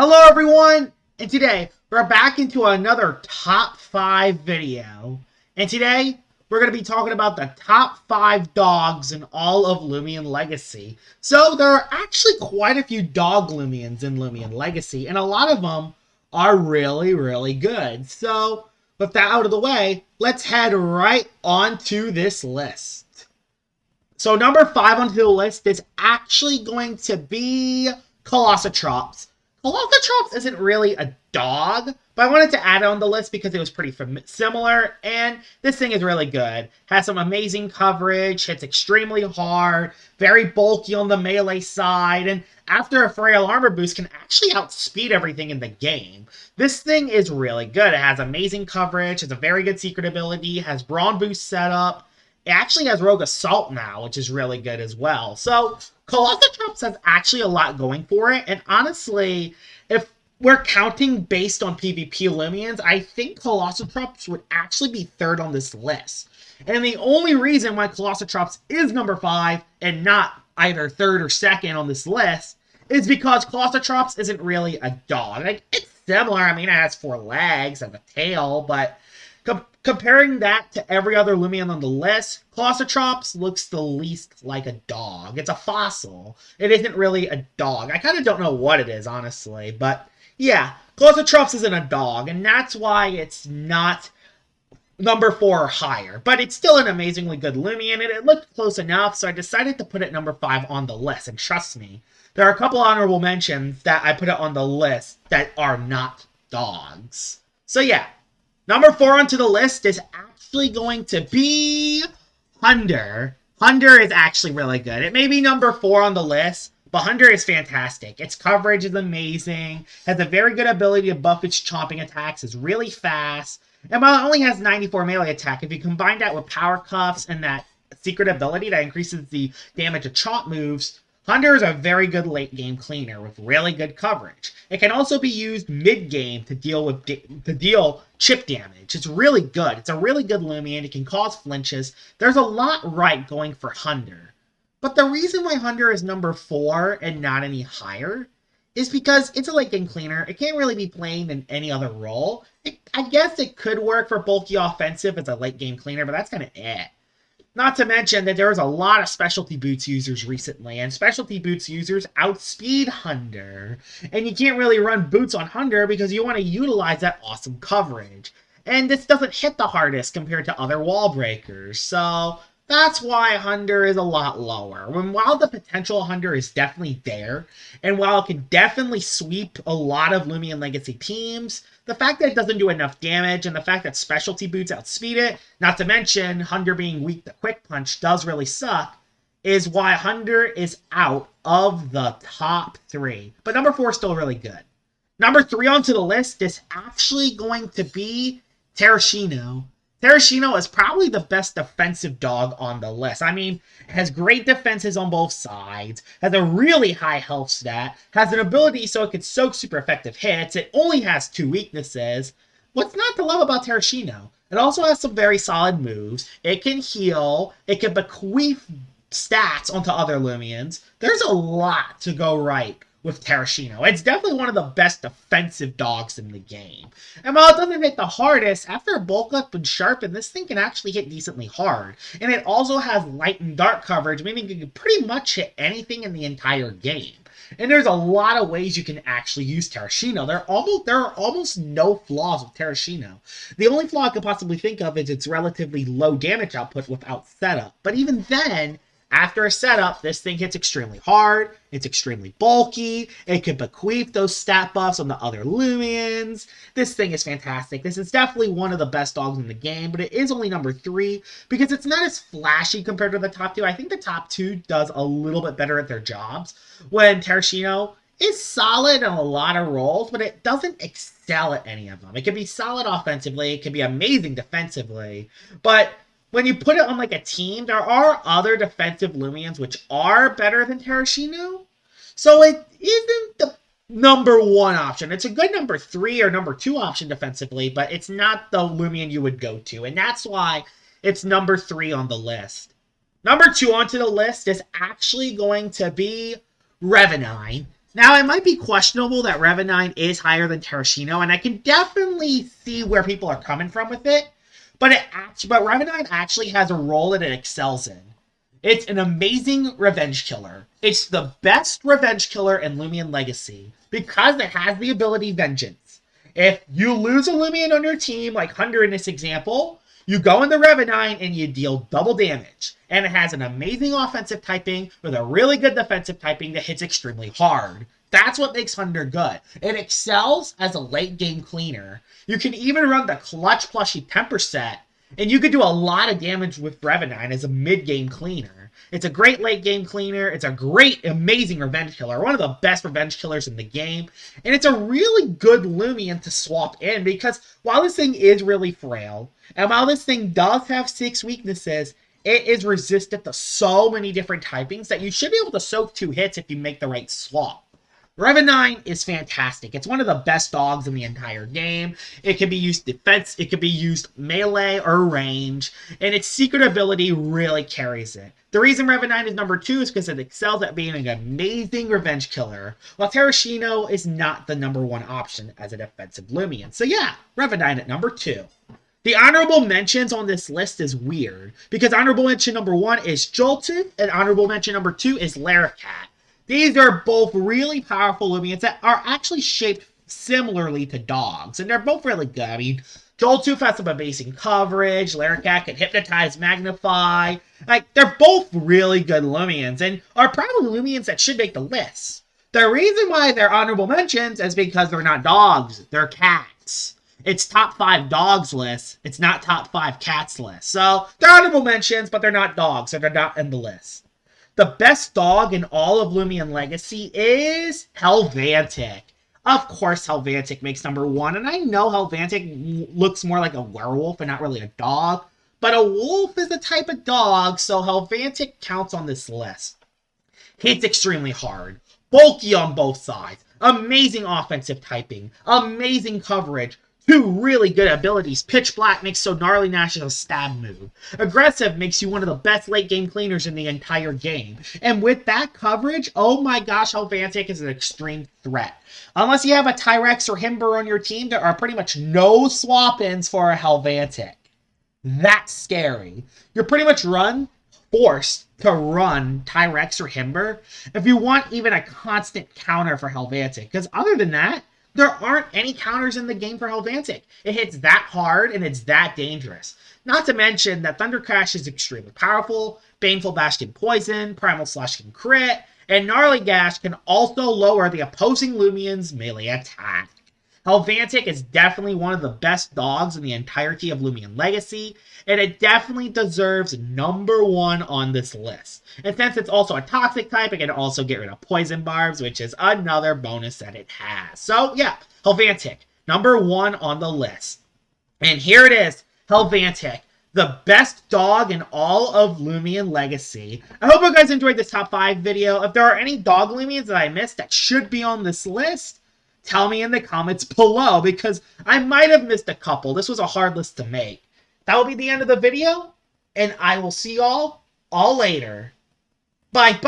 Hello everyone, and today we're back into another top 5 video. And today we're going to be talking about the top 5 dogs in all of Loomian Legacy. So there are actually quite a few dog Loomians in Loomian Legacy, and a lot of them are really good. So with that out of the way, let's head right onto this list. So number 5 onto the list is actually going to be Colossustrops. Colossustrops isn't really a dog, but I wanted to add it on the list because it was pretty similar, and this thing is really good. Has some amazing coverage, hits extremely hard, very bulky on the melee side, and after a frail armor boost can actually outspeed everything in the game. This thing is really good. It has amazing coverage, has a very good secret ability, has brawn boost setup. It actually has Rogue Assault now, which is really good as well. So Colossustrops has actually a lot going for it, and honestly, if we're counting based on PvP Loomians, I think Colossustrops would actually be third on this list. And the only reason why Colossustrops is number 5 and not either third or second on this list is because Colossustrops isn't really a dog. Like, it's similar. I mean, it has 4 legs and a tail, but comparing that to every other Loomian on the list, Colossustrops looks the least like a dog. It's a fossil. It isn't really a dog. I kind of don't know what it is, honestly. But yeah, Colossustrops isn't a dog, and that's why it's not number 4 or higher. But it's still an amazingly good Loomian, and it looked close enough, so I decided to put it number 5 on the list. And trust me, there are a couple honorable mentions that I put it on the list that are not dogs. So yeah. Number 4 onto the list is actually going to be Hunter. Hunter is actually really good. It may be number 4 on the list, but Hunter is fantastic. Its coverage is amazing, has a very good ability to buff its chomping attacks, is really fast, and while it only has 94 melee attack, if you combine that with power cuffs and that secret ability that increases the damage of chomp moves, Hunter is a very good late-game cleaner with really good coverage. It can also be used mid-game to deal chip damage. It's really good. It's a really good Loomian. It can cause flinches. There's a lot right going for Hunter. But the reason why Hunter is number 4 and not any higher is because it's a late-game cleaner. It can't really be played in any other role. I guess it could work for bulky offensive as a late-game cleaner, but that's kind of it. Not to mention that there's a lot of specialty boots users recently, and specialty boots users outspeed Hunter. And you can't really run boots on Hunter because you want to utilize that awesome coverage. And this doesn't hit the hardest compared to other wall breakers, so that's why Hunter is a lot lower. While the potential Hunter is definitely there, and while it can definitely sweep a lot of Loomian Legacy teams, the fact that it doesn't do enough damage, and the fact that specialty boots outspeed it, not to mention Hunter being weak to quick punch does really suck, is why Hunter is out of the top 3. But number 4 is still really good. Number 3 onto the list is actually going to be Tarashino. Tarashino is probably the best defensive dog on the list. I mean, it has great defenses on both sides, has a really high health stat, has an ability so it can soak super effective hits, it only has 2 weaknesses. What's not to love about Tarashino? It also has some very solid moves. It can heal, it can bequeath stats onto other Loomians. There's a lot to go right with Tarashino. It's definitely one of the best defensive dogs in the game. And while it doesn't hit the hardest, after bulk up and sharpen, this thing can actually hit decently hard. And it also has light and dark coverage, meaning it can pretty much hit anything in the entire game. And there's a lot of ways you can actually use Tarashino. There are almost no flaws with Tarashino. The only flaw I could possibly think of is its relatively low damage output without setup. But even then, after a setup, this thing hits extremely hard, it's extremely bulky, it can bequeath those stat buffs on the other Loomians. This thing is fantastic. This is definitely one of the best dogs in the game, but it is only number 3 because it's not as flashy compared to the top 2. I think the top 2 does a little bit better at their jobs, when Tarashino is solid in a lot of roles, but it doesn't excel at any of them. It can be solid offensively, it can be amazing defensively, but when you put it on like a team, there are other defensive Loomians which are better than Tarashino. So it isn't the number 1 option. It's a good number 3 or number 2 option defensively, but it's not the Loomian you would go to. And that's why it's number 3 on the list. Number 2 onto the list is actually going to be Revenant. Now, it might be questionable that Revenant is higher than Tarashino, and I can definitely see where people are coming from with it. But Revenant actually has a role that it excels in. It's an amazing revenge killer. It's the best revenge killer in Loomian Legacy because it has the ability Vengeance. If you lose a Loomian on your team, like Hunter in this example, you go in the Revenant and you deal double damage. And it has an amazing offensive typing with a really good defensive typing that hits extremely hard. That's what makes Hunter good. It excels as a late game cleaner. You can even run the Clutch Plushie Temper set, and you could do a lot of damage with Revenant as a mid-game cleaner. It's a great late-game cleaner. It's a great, amazing revenge killer. One of the best revenge killers in the game. And it's a really good Loomian to swap in because while this thing is really frail, and while this thing does have 6 weaknesses, it is resistant to so many different typings that you should be able to soak 2 hits if you make the right swap. Revenant is fantastic. It's one of the best dogs in the entire game. It can be used defense, it can be used melee or range, and its secret ability really carries it. The reason Revenant is number 2 is because it excels at being an amazing revenge killer, while Tarashino is not the number 1 option as a defensive Loomian. So yeah, Revenant at number 2. The honorable mentions on this list is weird, because honorable mention number 1 is Joltooth, and honorable mention number 2 is Laricat. These are both really powerful Loomians that are actually shaped similarly to dogs, and they're both really good. I mean, Joltooth has some amazing coverage, Laricat can hypnotize, magnify. Like, they're both really good Loomians, and are probably Loomians that should make the list. The reason why they're honorable mentions is because they're not dogs, they're cats. It's top 5 dogs list, it's not top 5 cats list. So, they're honorable mentions, but they're not dogs, so they're not in the list. The best dog in all of Loomian Legacy is Hellvantic. Of course, Hellvantic makes number 1, and I know Hellvantic looks more like a werewolf and not really a dog, but a wolf is a type of dog, so Hellvantic counts on this list. Hits extremely hard, bulky on both sides, amazing offensive typing, amazing coverage, 2 really good abilities. Pitch Black makes so Gnarly Gnash is a stab move. Aggressive makes you one of the best late game cleaners in the entire game. And with that coverage, oh my gosh, Hellvantic is an extreme threat. Unless you have a Tyrex or Himber on your team, there are pretty much no swap-ins for a Hellvantic. That's scary. You're pretty much forced to run Tyrex or Himber if you want even a constant counter for Hellvantic. Because other than that, there aren't any counters in the game for Hellvantic. It hits that hard and it's that dangerous. Not to mention that Thunder Crash is extremely powerful, Baneful Bash can poison, Primal Slash can crit, and Gnarly Gash can also lower the opposing Loomian's melee attack. Hellvantic is definitely one of the best dogs in the entirety of Loomian Legacy, and it definitely deserves number 1 on this list. And since it's also a toxic type, it can also get rid of poison barbs, which is another bonus that it has. So yeah, Hellvantic, number 1 on the list. And here it is, Hellvantic, the best dog in all of Loomian Legacy. I hope you guys enjoyed this top 5 video. If there are any dog Loomians that I missed that should be on this list, tell me in the comments below, because I might have missed a couple. This was a hard list to make. That will be the end of the video, and I will see y'all all later. Bye-bye!